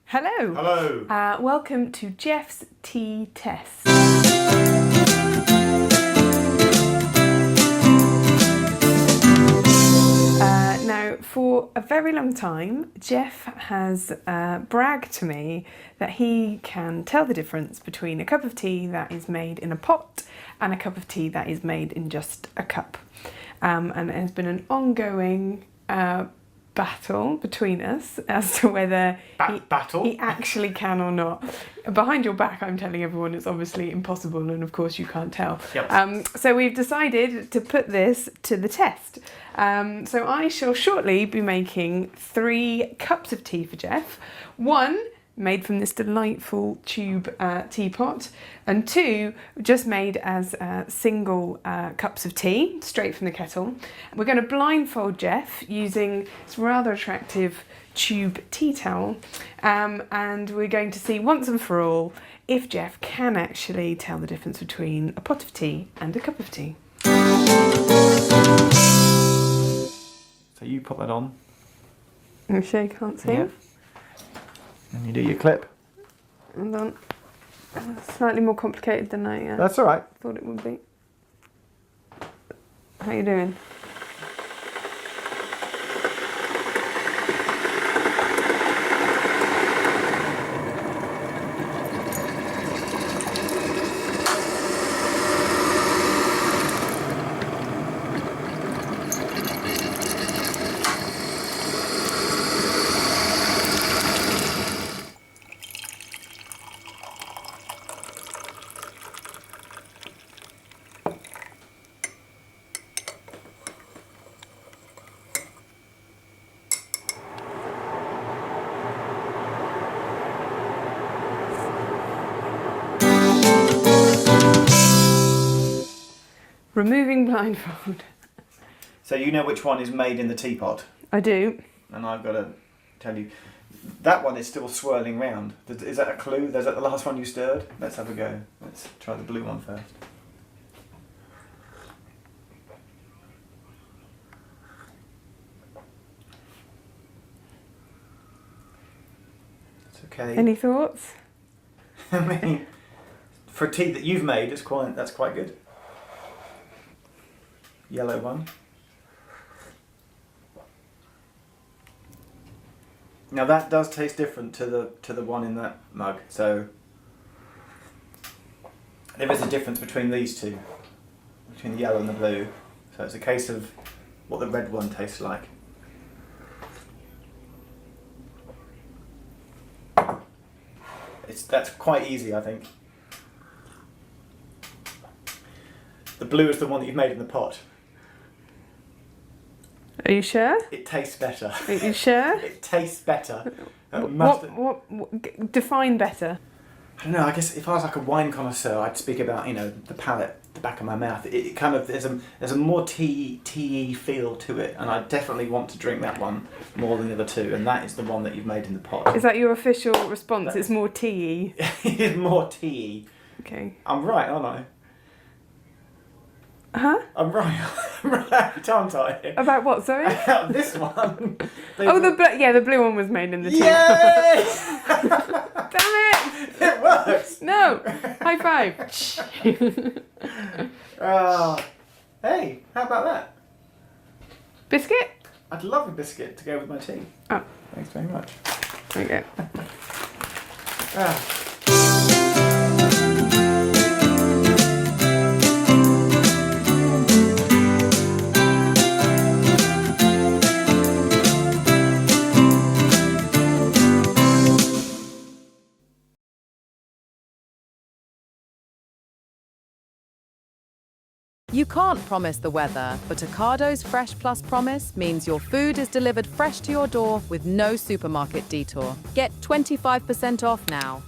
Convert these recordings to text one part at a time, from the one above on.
Hello. Hello. Welcome to Jeff's Tea Test. Now, for a very long time, Jeff has bragged to me that he can tell the difference between a cup of tea that is made in a pot and a cup of tea that is made in just a cup. And it has been an ongoing battle between us as to whether he actually can or not. Behind your back, I'm telling everyone it's obviously impossible, and of course you can't tell. Yep. So we've decided to put this to the test. So I shall shortly be making 3 cups of tea for Jeff. 1 made from this delightful tube teapot, and 2 just made as single cups of tea straight from the kettle. We're going to blindfold Jeff using this rather attractive tube tea towel, and we're going to see once and for all if Jeff can actually tell the difference between a pot of tea and a cup of tea. So you pop that on. I'm sure you can't see. Yeah. And you do your clip. Hold on. Slightly more complicated than I That's all right. thought it would be. How you doing? Removing blindfold. So you know which one is made in the teapot, I do. and I've got to tell you, that one is still swirling round. Is that a clue? Is that the last one you stirred? Let's have a go. Let's try the blue one first. It's okay. Any thoughts? I mean, for a tea that you've made, that's quite good. Yellow one. Now that does taste different to the one in that mug. So there is a difference between these two, between the yellow and the blue. So it's a case of what the red one tastes like. That's quite easy, I think. The blue is the one that you've made in the pot. Are you sure? It tastes better. Are you sure? It tastes better. What define better? I don't know. I guess if I was like a wine connoisseur, I'd speak about the palate, the back of my mouth. It kind of there's a more tea feel to it, and I definitely want to drink that one more than the other two. And that is the one that you've made in the pot. Is that your official response? It's more tea-y. It's more tea. Okay. I'm right, aren't I? Huh? I'm right. I'm right, aren't I? About what? Sorry. About this one. The blue one was made in the tea. Yay! Damn it! It works. No. High five. Hey, how about that? Biscuit? I'd love a biscuit to go with my tea. Oh. Thanks very much. Okay. You can't promise the weather, but Ocado's Fresh Plus promise means your food is delivered fresh to your door with no supermarket detour. Get 25% off now.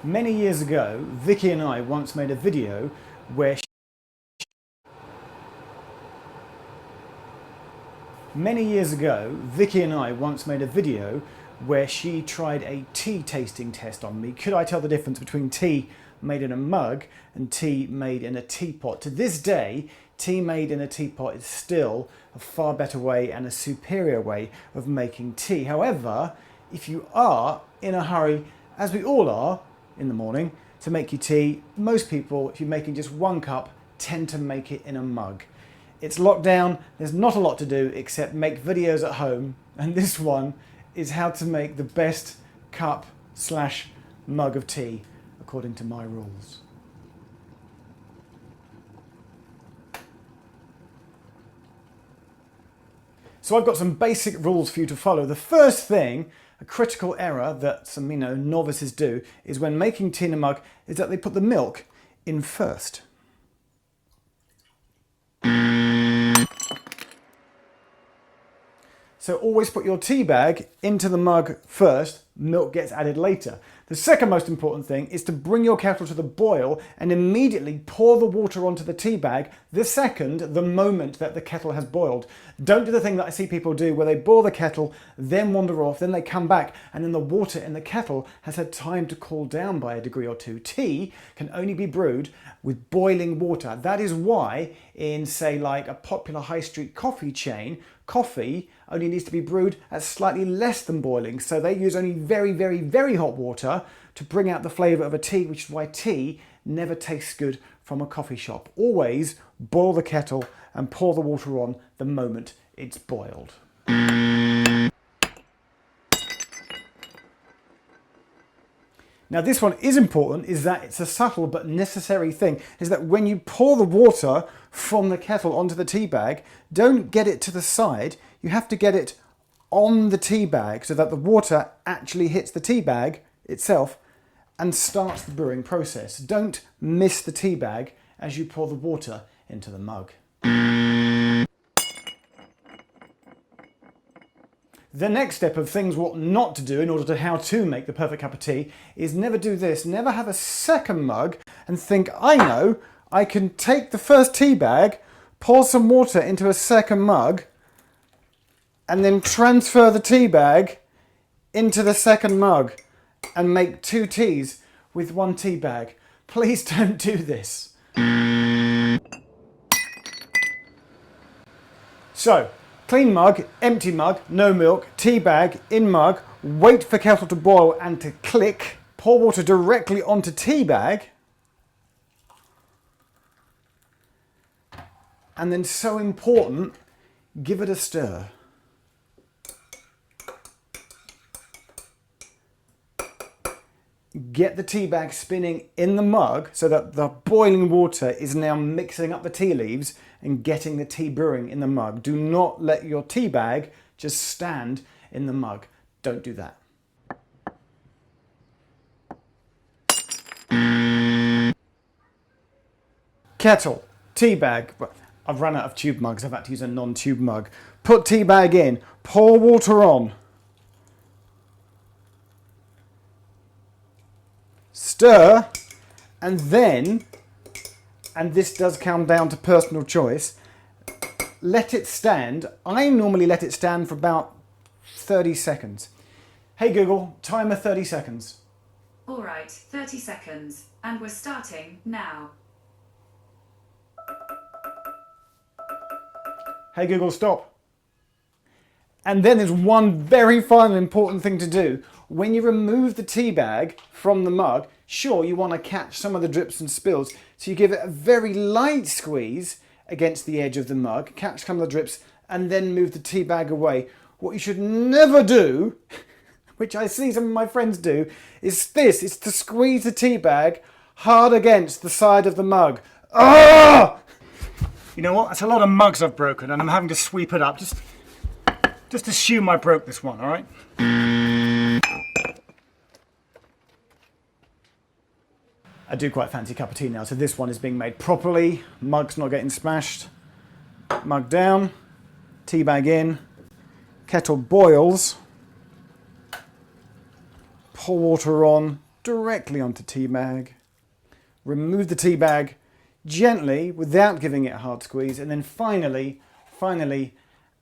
Many years ago, Vicky and I once made a video where Many years ago, Vicky and I once made a video where she tried a tea tasting test on me. Could I tell the difference between tea made in a mug and tea made in a teapot? To this day, tea made in a teapot is still a far better way and a superior way of making tea. However, if you are in a hurry, as we all are in the morning, to make your tea, most people, if you're making just 1 cup, tend to make it in a mug. It's lockdown, there's not a lot to do except make videos at home, and this one is how to make the best cup/mug of tea according to my rules. So I've got some basic rules for you to follow. The first thing, a critical error that some novices do, is when making tea in a mug, is that they put the milk in first. So always put your tea bag into the mug first, milk gets added later. The second most important thing is to bring your kettle to the boil and immediately pour the water onto the tea bag the moment that the kettle has boiled. Don't do the thing that I see people do where they boil the kettle, then wander off, then they come back, and then the water in the kettle has had time to cool down by a degree or two. Tea can only be brewed with boiling water. That is why in, say, like a popular high street coffee chain, coffee only needs to be brewed at slightly less than boiling. So they use only very, very, very hot water to bring out the flavour of a tea, which is why tea never tastes good from a coffee shop. Always boil the kettle and pour the water on the moment it's boiled. Now this one is important, is that it's a subtle but necessary thing, is that when you pour the water from the kettle onto the tea bag, don't get it to the side, you have to get it on the tea bag so that the water actually hits the tea bag itself and starts the brewing process. Don't miss the tea bag as you pour the water into the mug. The next step of things what not to do in order to how to make the perfect cup of tea is never do this. Never have a second mug and think, I know, I can take the first tea bag, pour some water into a second mug, and then transfer the tea bag into the second mug and make 2 teas with 1 tea bag. Please don't do this. So, clean mug, empty mug, no milk, tea bag, in mug, wait for kettle to boil and to click, pour water directly onto tea bag, and then, so important, give it a stir. Get the tea bag spinning in the mug so that the boiling water is now mixing up the tea leaves and getting the tea brewing in the mug. Do not let your tea bag just stand in the mug. Don't do that. Kettle, tea bag. I've run out of tube mugs. I've had to use a non-tube mug. Put tea bag in. Pour water on. Stir, and then, and this does come down to personal choice, let it stand. I normally let it stand for about 30 seconds. Hey Google, timer 30 seconds. All right, 30 seconds, and we're starting now. Hey Google, stop. And then there's one very final important thing to do. When you remove the tea bag from the mug, sure, you want to catch some of the drips and spills, so you give it a very light squeeze against the edge of the mug, catch some of the drips, and then move the tea bag away. What you should never do, which I see some of my friends do, is this. It's to squeeze the tea bag hard against the side of the mug. Ah! You know what? That's a lot of mugs I've broken, and I'm having to sweep it up. Just assume I broke this one, all right? I do quite fancy a cup of tea now, so this one is being made properly. Mug's not getting smashed. Mug down, tea bag in, kettle boils. Pour water on, directly onto tea bag. Remove the tea bag gently, without giving it a hard squeeze, and then finally,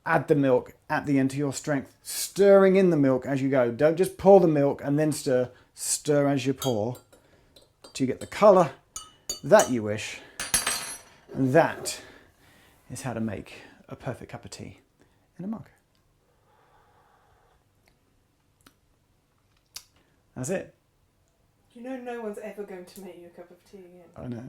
add the milk at the end to your strength, stirring in the milk as you go. Don't just pour the milk and then stir. Stir as you pour till you get the colour that you wish. And that is how to make a perfect cup of tea in a mug. That's it. You know no one's ever going to make you a cup of tea again. I know.